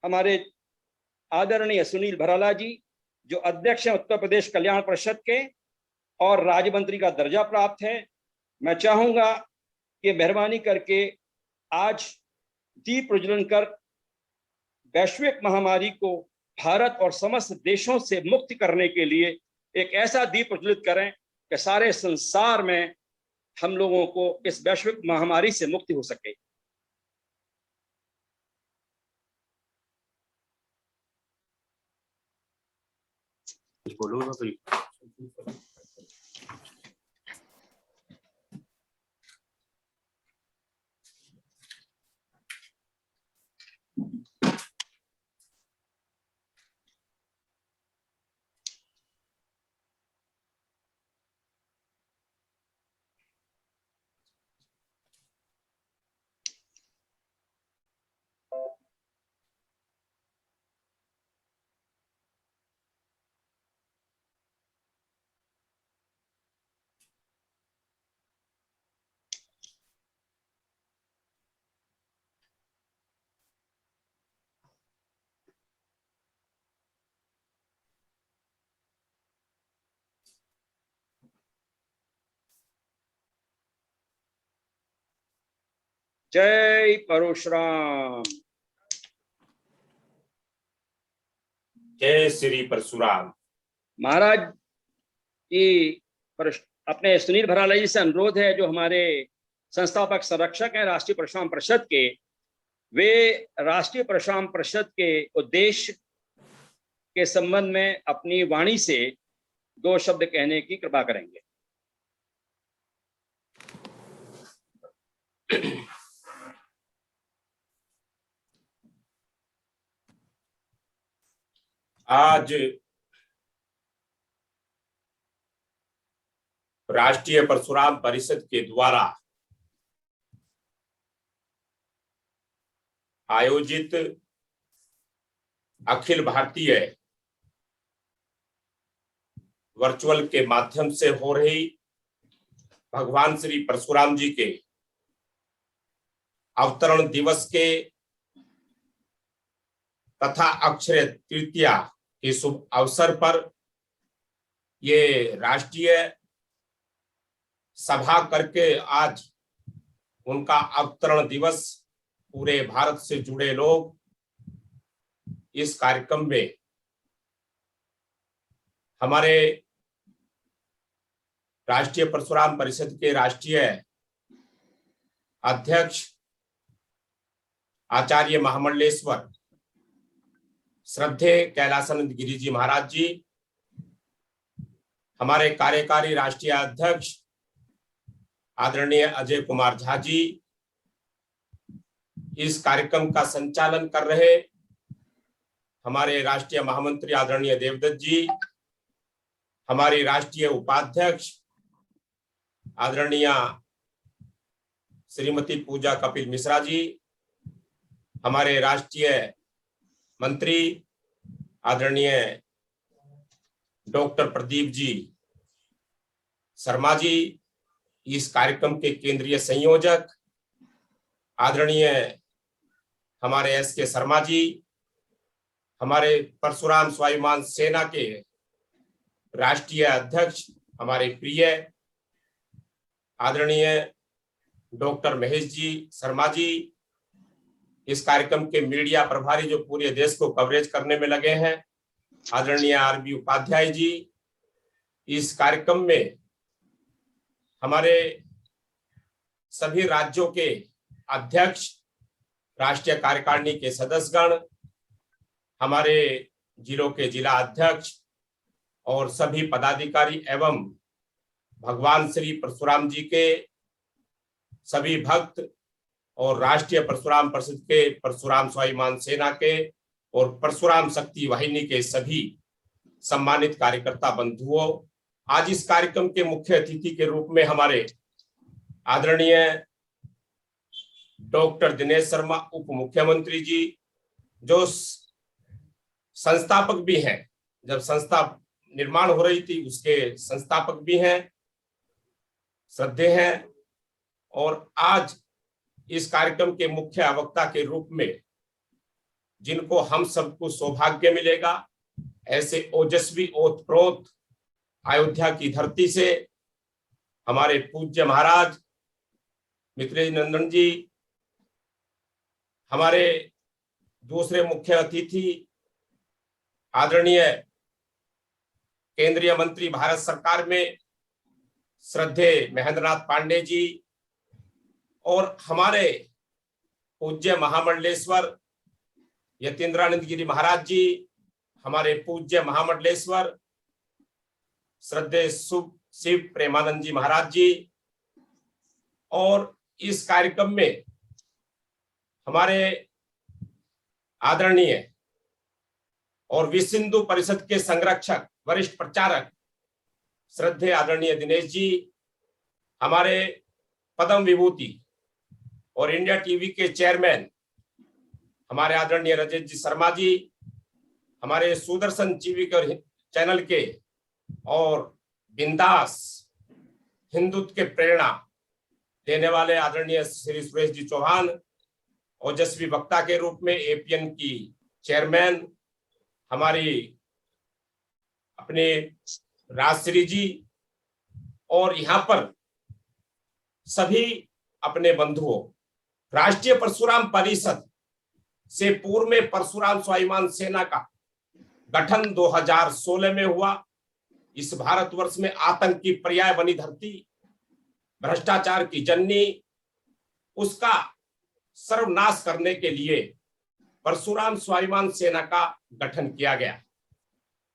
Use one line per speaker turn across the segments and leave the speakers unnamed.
हमारे आदरणीय सुनील भराला जी, जो अध्यक्ष हैं उत्तर प्रदेश कल्याण परिषद के और राज्य मंत्री का दर्जा प्राप्त है। मैं चाहूंगा कि मेहरबानी करके आज दीप प्रज्वलन कर वैश्विक महामारी को भारत और समस्त देशों से मुक्त करने के लिए एक ऐसा दीप प्रज्वलित करें कि सारे संसार में हम लोगों को इस वैश्विक महामारी से मुक्ति हो सके।
बोलो ना भाई।
जय परशुराम।
जय श्री परशुराम।
महाराज की अपने सुनील भराला जी से अनुरोध है, जो हमारे संस्थापक संरक्षक हैं राष्ट्रीय परशुराम परिषद के, वे राष्ट्रीय परशुराम परिषद के उद्देश्य के संबंध में अपनी वाणी से 2 शब्द कहने की कृपा करेंगे।
आज राष्ट्रीय परशुराम परिषद के द्वारा आयोजित अखिल भारतीय वर्चुअल के माध्यम से हो रही भगवान श्री परशुराम जी के अवतरण दिवस के तथा अक्षय तृतीया के शुभ अवसर पर ये राष्ट्रीय सभा करके आज उनका अवतरण दिवस पूरे भारत से जुड़े लोग इस कार्यक्रम में हमारे राष्ट्रीय परशुराम परिषद के राष्ट्रीय अध्यक्ष आचार्य महामंडलेश्वर श्रद्धेय कैलासानंद गिरी जी महाराज जी, हमारे कार्यकारी राष्ट्रीय अध्यक्ष आदरणीय अजय कुमार झा जी, इस कार्यक्रम का संचालन कर रहे हमारे राष्ट्रीय महामंत्री आदरणीय देवदत्त जी, हमारी राष्ट्रीय उपाध्यक्ष आदरणीय श्रीमती पूजा कपिल मिश्रा जी, हमारे राष्ट्रीय मंत्री आदरणीय डॉक्टर प्रदीप जी शर्मा जी, इस कार्यक्रम के केंद्रीय संयोजक आदरणीय हमारे एस.के. शर्मा जी, हमारे परशुराम स्वाभिमान सेना के राष्ट्रीय अध्यक्ष हमारे प्रिय आदरणीय डॉक्टर महेश जी शर्मा जी, इस कार्यक्रम के मीडिया प्रभारी जो पूरे देश को कवरेज करने में लगे हैं आदरणीय आर.बी. उपाध्याय जी, इस कार्यक्रम में हमारे सभी राज्यों के अध्यक्ष, राष्ट्रीय कार्यकारिणी के सदस्यगण, हमारे जिलों के जिला अध्यक्ष और सभी पदाधिकारी एवं भगवान श्री परशुराम जी के सभी भक्त और राष्ट्रीय परशुराम परिषद के, परशुराम स्वाभिमान सेना के और परशुराम शक्ति वाहिनी के सभी सम्मानित कार्यकर्ता बंधुओं, आज इस कार्यक्रम के मुख्य अतिथि के रूप में हमारे आदरणीय डॉक्टर दिनेश शर्मा उप मुख्यमंत्री जी, जो संस्थापक भी हैं, जब संस्था निर्माण हो रही थी उसके संस्थापक भी हैं, श्रद्धेय हैं, और आज इस कार्यक्रम के मुख्य वक्ता के रूप में जिनको हम सबको सौभाग्य मिलेगा, ऐसे ओजस्वी ओतप्रोत अयोध्या की धरती से हमारे पूज्य महाराज मिथिलेश नंदन जी, हमारे दूसरे मुख्य अतिथि आदरणीय केंद्रीय मंत्री भारत सरकार में श्रद्धेय महेंद्रनाथ पांडे जी, और हमारे पूज्य महामंडलेश्वर यतीन्द्रानंद गिरी महाराज जी, हमारे पूज्य महामंडलेश्वर श्रद्धेय शिव प्रेमानंद जी महाराज जी, और इस कार्यक्रम में हमारे आदरणीय और विश्व हिंदू परिषद के संरक्षक वरिष्ठ प्रचारक श्रद्धेय आदरणीय दिनेश जी, हमारे पद्म विभूति और इंडिया टीवी के चेयरमैन हमारे आदरणीय रजत जी शर्मा जी, हमारे सुदर्शन टीवी के चैनल के और बिंदास हिंदुत्व के प्रेरणा देने वाले आदरणीय श्री सुरेश जी चौहान, ओजस्वी वक्ता के रूप में एपीएन की चेयरमैन हमारी अपने राजश्री जी, और यहाँ पर सभी अपने बंधुओं, राष्ट्रीय परशुराम परिषद से पूर्व में परशुराम स्वाभिमान सेना का गठन 2016 में हुआ। इस भारतवर्ष में आतंक की पर्याय बनी धरती, भ्रष्टाचार की जननी, उसका सर्वनाश करने के लिए परशुराम स्वाभिमान सेना का गठन किया गया।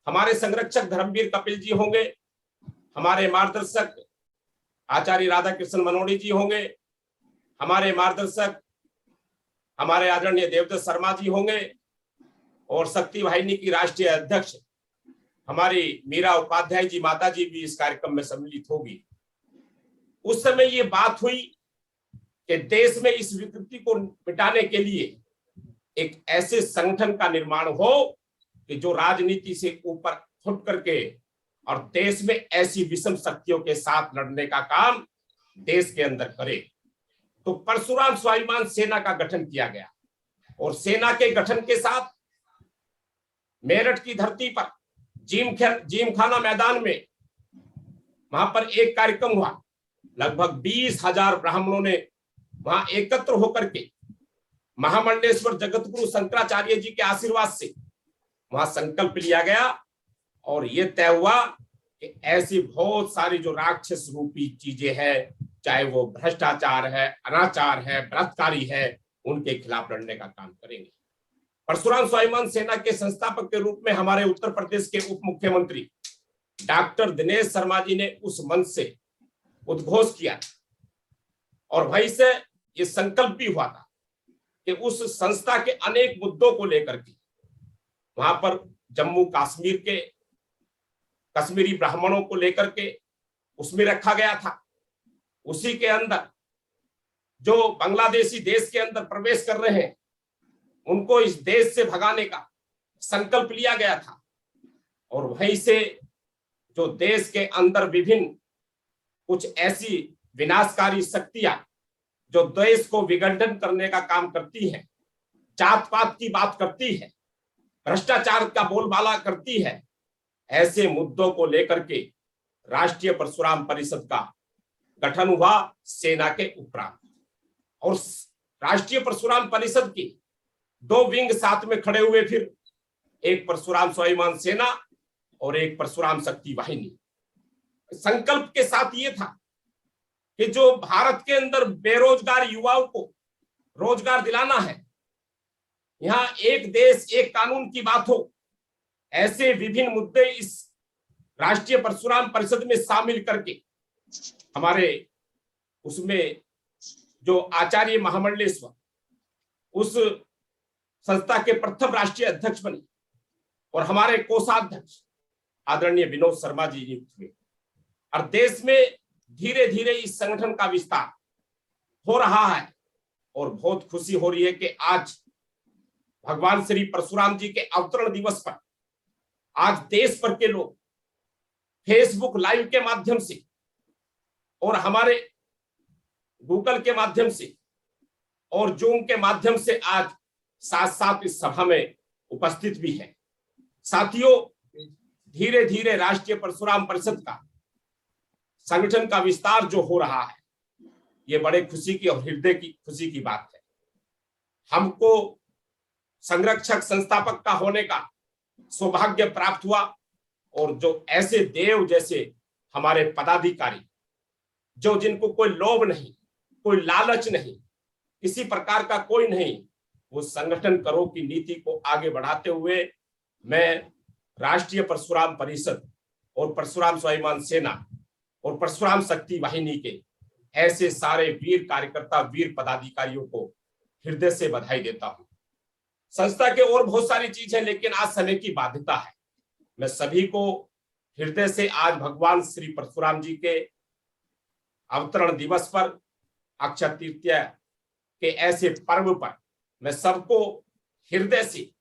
हमारे संरक्षक धर्मवीर कपिल जी होंगे, हमारे मार्गदर्शक आचार्य राधा कृष्ण मनोड़ी जी होंगे, हमारे मार्गदर्शक हमारे आदरणीय देवदत्त शर्मा जी होंगे, और शक्ति वाहिनी की राष्ट्रीय अध्यक्ष हमारी मीरा उपाध्याय जी माता जी भी इस कार्यक्रम में सम्मिलित होगी। उस समय ये बात हुई कि देश में इस विकृति को मिटाने के लिए एक ऐसे संगठन का निर्माण हो कि जो राजनीति से ऊपर उठ करके और देश में ऐसी विषम शक्तियों के साथ लड़ने का काम देश के अंदर करे। तो परशुराम स्वाभिमान सेना का गठन किया गया, और सेना के गठन के साथ मेरठ की धरती पर जिमखाना मैदान में वहां पर एक कार्यक्रम हुआ। लगभग 20,000 ब्राह्मणों ने वहां एकत्र होकर के महामंडलेश्वर जगतगुरु शंकराचार्य जी के आशीर्वाद से वहां संकल्प लिया गया, और ये तय हुआ कि ऐसी बहुत सारी जो राक्षस रूपी चीजें हैं, चाहे वो भ्रष्टाचार है, अनाचार है, बलात्कारी है, उनके खिलाफ लड़ने का काम करेंगे। परशुराम स्वाभिमान सेना के संस्थापक के रूप में हमारे उत्तर प्रदेश के उप मुख्यमंत्री डॉक्टर दिनेश शर्मा जी ने उस मंच से उद्घोष किया, और वहीं से ये संकल्प भी हुआ था कि उस संस्था के अनेक मुद्दों को लेकर के वहां पर जम्मू कश्मीर के कश्मीरी ब्राह्मणों को लेकर के उसमें रखा गया था। उसी के अंदर जो बांग्लादेशी देश के अंदर प्रवेश कर रहे हैं उनको इस देश से भगाने का संकल्प लिया गया था, और वहीं से जो देश के अंदर विभिन्न कुछ ऐसी विनाशकारी शक्तियां जो देश को विघटन करने का काम करती है, जात पात की बात करती है, भ्रष्टाचार का बोलबाला करती है, ऐसे मुद्दों को लेकर के राष्ट्रीय परशुराम परिषद का गठन हुआ सेना के उपरांत। और राष्ट्रीय परशुराम परिषद की 2 विंग साथ में खड़े हुए, फिर एक परशुराम स्वाभिमान सेना और एक परशुराम शक्ति वाहिनी। संकल्प के साथ ये था कि जो भारत के अंदर बेरोजगार युवाओं को रोजगार दिलाना है, यहाँ एक देश एक कानून की बात हो, ऐसे विभिन्न मुद्दे इस राष्ट्रीय परशुराम परिषद में शामिल करके हमारे उसमें जो आचार्य महामंडलेश्वर उस संस्था के प्रथम राष्ट्रीय अध्यक्ष बने, और हमारे कोषाध्यक्ष आदरणीय विनोद शर्मा जी नियुक्त हुए, और देश में धीरे धीरे इस संगठन का विस्तार हो रहा है। और बहुत खुशी हो रही है कि आज भगवान श्री परशुराम जी के अवतरण दिवस पर आज देश भर के लोग फेसबुक लाइव के माध्यम से और हमारे गूगल के माध्यम से और जूम के माध्यम से आज साथ साथ इस सभा में उपस्थित भी है। साथियों, धीरे धीरे राष्ट्रीय परशुराम परिषद का संगठन का विस्तार जो हो रहा है, ये बड़े खुशी की और हृदय की खुशी की बात है। हमको संरक्षक संस्थापक का होने का सौभाग्य प्राप्त हुआ और जो ऐसे देव जैसे हमारे पदाधिकारी, जो जिनको कोई लोभ नहीं, कोई लालच नहीं, किसी प्रकार का कोई नहीं, वो संगठन करो की नीति को आगे बढ़ाते हुए मैं राष्ट्रीय परशुराम परिषद और परशुराम स्वाभिमान सेना और परशुराम शक्ति वाहिनी के ऐसे सारे वीर कार्यकर्ता, वीर पदाधिकारियों को हृदय से बधाई देता हूं। संस्था के और बहुत सारी चीजें, लेकिन आज समय की बाध्यता है। मैं सभी को हृदय से आज भगवान श्री परशुराम जी के अवतरण दिवस पर, अक्षय तृतीया के ऐसे पर्व पर मैं सबको हृदय से